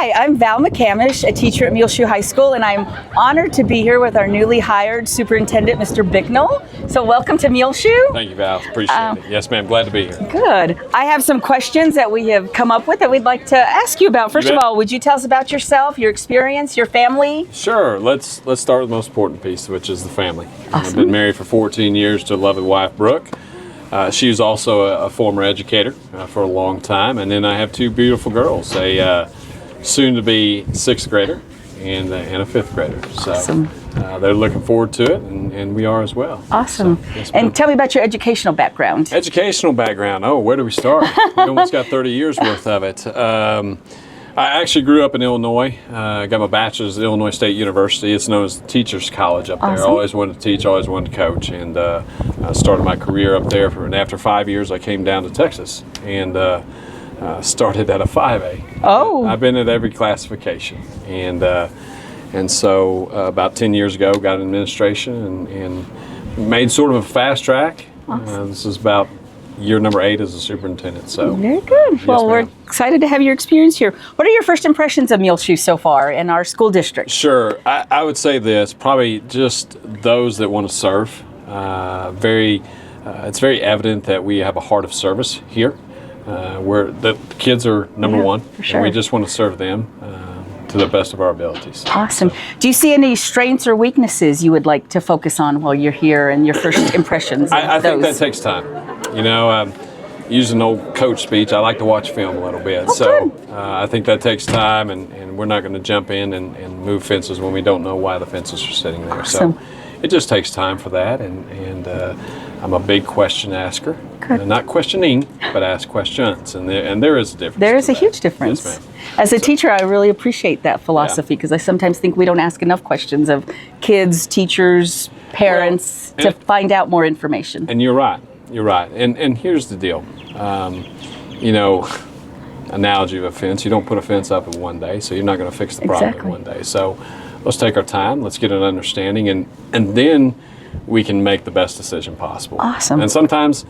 Hi, I'm Val McCamish, a teacher at Muleshoe High School, and I'm honored to be here with our newly hired superintendent, Mr. Bicknell. So welcome to Muleshoe. Thank you, Val. Appreciate it. Yes, ma'am. Glad to be here. Good. I have some questions that we have come up with that we'd like to ask you about. First of all, would you tell us about yourself, your experience, your family? Sure. Let's start with the most important piece, which is the family. Awesome. I've been married for 14 years to a lovely wife, Brooke. She was also a former educator for a long time. And then I have two beautiful girls, a soon-to-be 6th grader and a 5th grader. So Awesome. They're looking forward to it, and we are as well. Awesome. So, yes, and tell me about your educational background. Educational background. Oh, where do we start? We almost got 30 years worth of it. I actually grew up in Illinois. I got my bachelor's at Illinois State University. It's known as the Teachers College up there. Awesome. I always wanted to teach, always wanted to coach, and I started my career up there. And after 5 years, I came down to Texas and started at a 5A. Oh. I've been at every classification, and so about 10 years ago, got in administration and made sort of a fast track. Awesome. This is about year number 8 as a superintendent. So Very good. Yes, Well, we're ma'am. excited to have your experience here. What are your first impressions of Muleshoe so far in our school district? Sure. I would say this, probably just those that want to serve. It's very evident that we have a heart of service here, where the kids are number one, for sure. and we just want to serve them to the best of our abilities. Awesome. Do you see any strengths or weaknesses you would like to focus on while you're here and your first impressions of I think that those? takes time. You know, using an old coach speech, I like to watch film a little bit. So I think that takes time, and we're not going to jump in and move fences when we don't know why the fences are sitting there. Awesome. So it just takes time for that, and I'm a big question asker. Not questioning, but ask questions, and there is a difference. There is to a that. huge difference. Yes, ma'am. As a teacher, I really appreciate that philosophy because I sometimes think we don't ask enough questions of kids, teachers, parents to find out more information. And you're right. You're right. And here's the deal. You know, analogy of a fence, you don't put a fence up in one day, so you're not going to fix the problem Exactly. in one day. So let's take our time, let's get an understanding, and then we can make the best decision possible. Awesome. And sometimes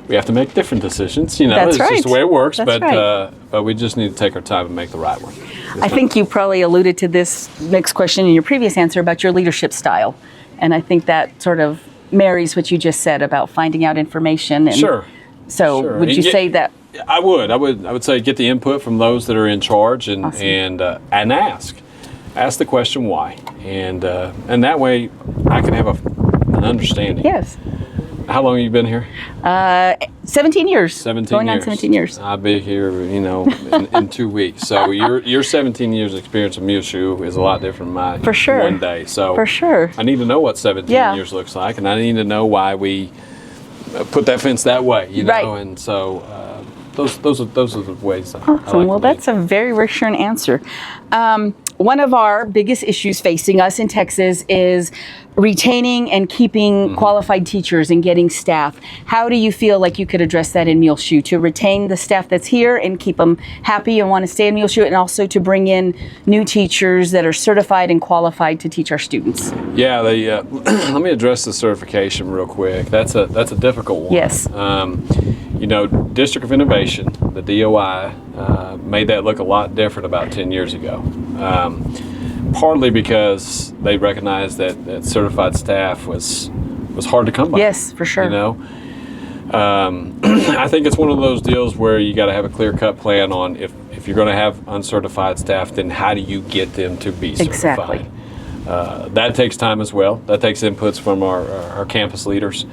we have to make different decisions. You know, That's it's just the way it works, That's but right. but we just need to take our time and make the right one. I think you probably alluded to this next question in your previous answer about your leadership style. And I think that sort of marries what you just said about finding out information. And Sure. So Sure. would you say that? I would say get the input from those that are in charge and Awesome. and ask the question why, and that way I can have an understanding. Yes. How long have you been here? 17 years. 17 Going years. on 17 years. I'll be here, you know, in 2 weeks. So your 17 years experience in Muleshoe is a lot different than mine. For sure. One day. So For sure. I need to know what 17 Yeah. years looks like, and I need to know why we put that fence that way. You know, Right. and so those are the ways. I Awesome. like Well, to lead. that's a very reassuring answer. One of our biggest issues facing us in Texas is retaining and keeping qualified teachers and getting staff. How do you feel like you could address that in Muleshoe to retain the staff that's here and keep them happy and want to stay in Muleshoe, and also to bring in new teachers that are certified and qualified to teach our students? Yeah, let me address the certification real quick. That's a difficult one. Yes. You know, District of Innovation, the DOI, made that look a lot different about 10 years ago. Partly because they recognized that certified staff was hard to come by. Yes, for sure. You know, I think it's one of those deals where you got to have a clear-cut plan on if you're going to have uncertified staff, then how do you get them to be certified? Exactly. That takes time as well. That takes inputs from our campus leaders,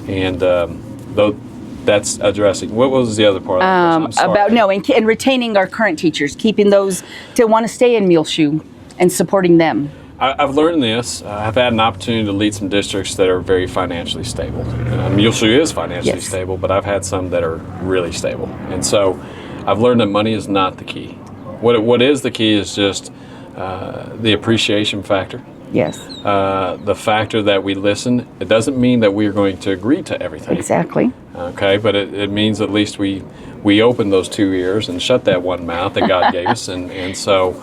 and though that's addressing. What was the other part of the question? I'm sorry. And retaining our current teachers, keeping those to want to stay in Muleshoe and supporting them. I've learned this. I've had an opportunity to lead some districts that are very financially stable. Muleshoe is financially Yes. stable, but I've had some that are really stable. And so I've learned that money is not the key. What is the key is just the appreciation factor. Yes. The factor that we listen. It doesn't mean that we are going to agree to everything. Exactly. Okay, but it means at least we open those 2 ears and shut that one mouth that God gave us. And so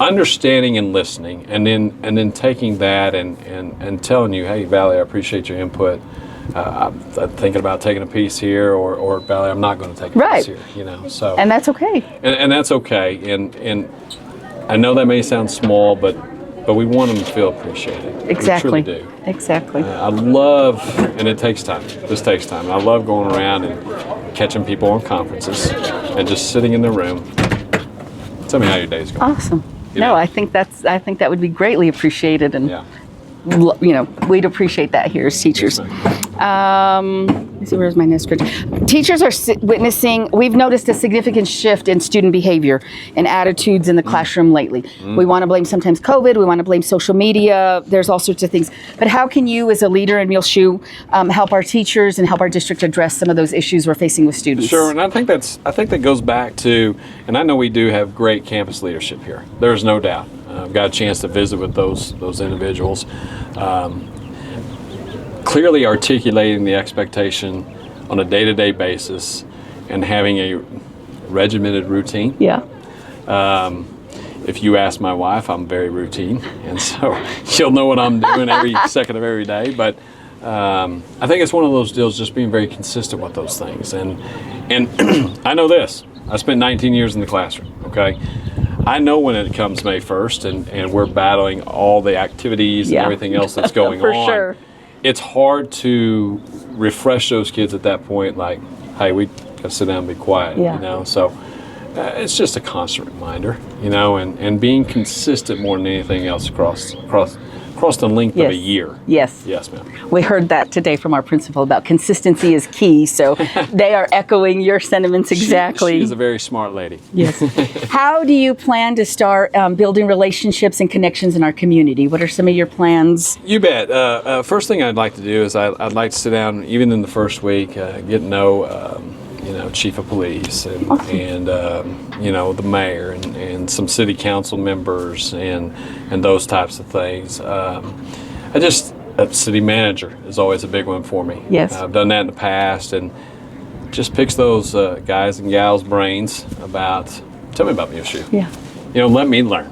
understanding and listening, and then taking that and telling you, hey, Valley, I appreciate your input. I'm thinking about taking a piece here, or Valerie, I'm not going to take a Right. piece here. You know, so And that's okay. and that's okay. And I know that may sound small, but we want them to feel appreciated. Exactly. We truly do. Exactly. I love, and it takes time. This takes time. I love going around and catching people on conferences and just sitting in the room. Tell me how your day's going. Awesome. You No, know? I think that would be greatly appreciated, and Yeah. you know, we'd appreciate that here as teachers. Let me see, where's my next script? Teachers are we've noticed a significant shift in student behavior and attitudes in the classroom lately. We want to blame sometimes COVID, we want to blame social media, there's all sorts of things. But how can you, as a leader in Muleshoe, help our teachers and help our district address some of those issues we're facing with students? Sure, and I think that goes back to, and I know we do have great campus leadership here. There's no doubt. I've got a chance to visit with those individuals. Clearly articulating the expectation on a day-to-day basis and having a regimented routine. Yeah. If you ask my wife, I'm very routine, and so she'll know what I'm doing every second of every day. But I think it's one of those deals, just being very consistent with those things. And I know this. I spent 19 years in the classroom, okay? I know when it comes May 1st and we're battling all the activities and everything else that's going For on. sure. It's hard to refresh those kids at that point, like, hey, we got to sit down and be quiet, Yeah. you know? So it's just a constant reminder, you know, and being consistent more than anything else across the length of a year. Yes. Yes, ma'am. We heard that today from our principal about consistency is key. So they are echoing your sentiments exactly. She is a very smart lady. Yes. How do you plan to start building relationships and connections in our community? What are some of your plans? You bet. First thing I'd like to do is I'd like to sit down, even in the first week, get to know, chief of police and the mayor and some city council members and those types of things. A city manager is always a big one for me. Yes. I've done that in the past, and just picks those guys and gals' brains about, tell me about Muleshoe. Yeah. Let me learn.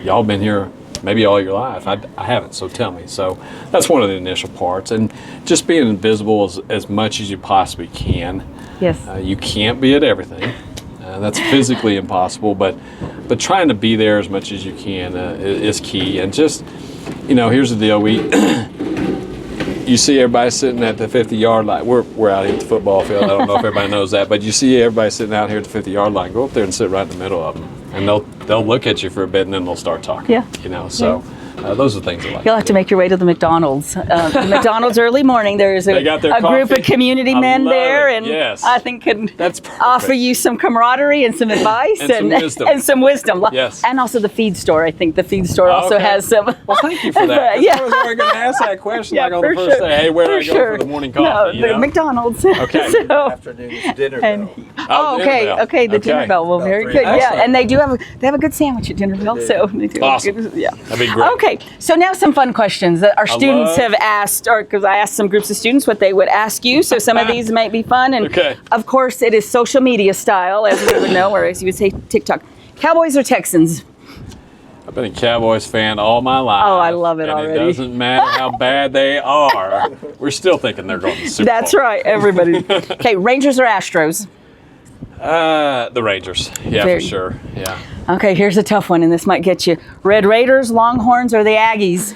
Y'all been here maybe all your life. I haven't, so tell me. So that's one of the initial parts. And just being visible as much as you possibly can. Yes. You can't be at everything. That's physically impossible, but trying to be there as much as you can is key. And just, here's the deal. You see everybody sitting at the 50-yard line. We're out here at the football field. I don't know if everybody knows that, but you see everybody sitting out here at the 50-yard line. Go up there and sit right in the middle of them, and they'll look at you for a bit, and then they'll start talking. Yeah. So those are things I like. You'll have to make your way to the McDonald's. McDonald's early morning. There's a group of community men there, and I think that's offer you some camaraderie and some advice and some wisdom. Yes. And also the feed store. I think the feed store also has some. Well, thank you for that. I was already going to ask that question on the first day. Hey, where do I go for the morning coffee? No, the McDonald's. Okay. Afternoon is dinner bell. Okay, the dinner bell. Well, very good. Excellent. Yeah, and they have a good sandwich at dinner bell. So they do. Awesome. Yeah. That'd be great. Okay, so now some fun questions that our students have asked, or because I asked some groups of students what they would ask you. So some of these might be fun, and of course it is social media style, as we would know, or as you would say, TikTok. Cowboys or Texans? I've been a Cowboys fan all my life. Oh, I love it already. It doesn't matter how bad they are. We're still thinking they're going to the Super Bowl. That's right, everybody. Okay, Rangers or Astros? The Rangers. Yeah, for sure. Yeah. Okay, here's a tough one, and this might get you. Red Raiders, Longhorns, or the Aggies?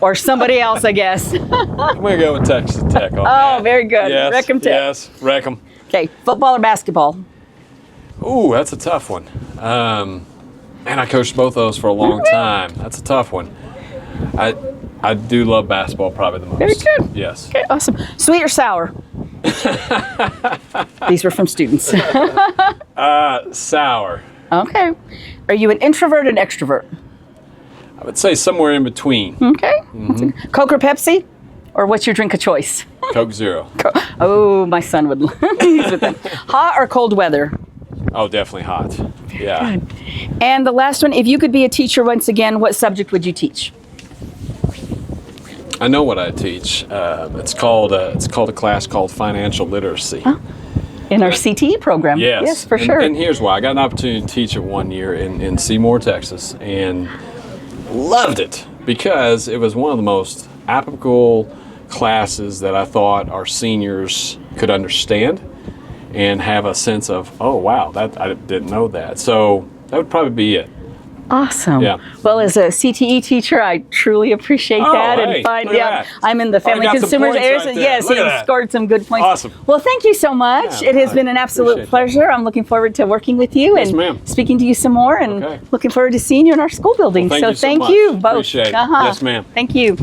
Or somebody else, I guess. I'm going to go with Texas Tech on that. Oh, very good. Yes, Wreck 'em Tech. Yes, wreck 'em. Okay, football or basketball? Ooh, that's a tough one. And I coached both those for a long time. That's a tough one. I do love basketball probably the most. Very good. Yes. Okay, awesome. Sweet or sour? These were from students. Sour. Okay. Are you an introvert or an extrovert? I would say somewhere in between. Okay. Coke or Pepsi? Or what's your drink of choice? Coke Zero. Oh, my son would use with them. Hot or cold weather? Oh, definitely hot. Yeah. Good. And the last one, if you could be a teacher once again, what subject would you teach? I know what I teach. It's called a class called Financial Literacy. Huh? In our CTE program. Yes, for sure. And here's why. I got an opportunity to teach it 1 year in Seymour, Texas, and loved it because it was one of the most applicable classes that I thought our seniors could understand and have a sense of, oh wow, that I didn't know that. So that would probably be it. Awesome. Yeah. Well, as a CTE teacher, I truly appreciate that. Hey, And find, look at that. I'm in the family got some consumers points areas, right and there. yes, Look at you that. scored some good points. Awesome. Well, thank you so much. Yeah, it has been an absolute appreciate that. pleasure. I'm looking forward to working with you Yes, and ma'am. speaking to you some more, and Okay. looking forward to seeing you in our school building. Well, so thank you so thank much. you both. Appreciate it. Uh-huh. Yes, ma'am. Thank you.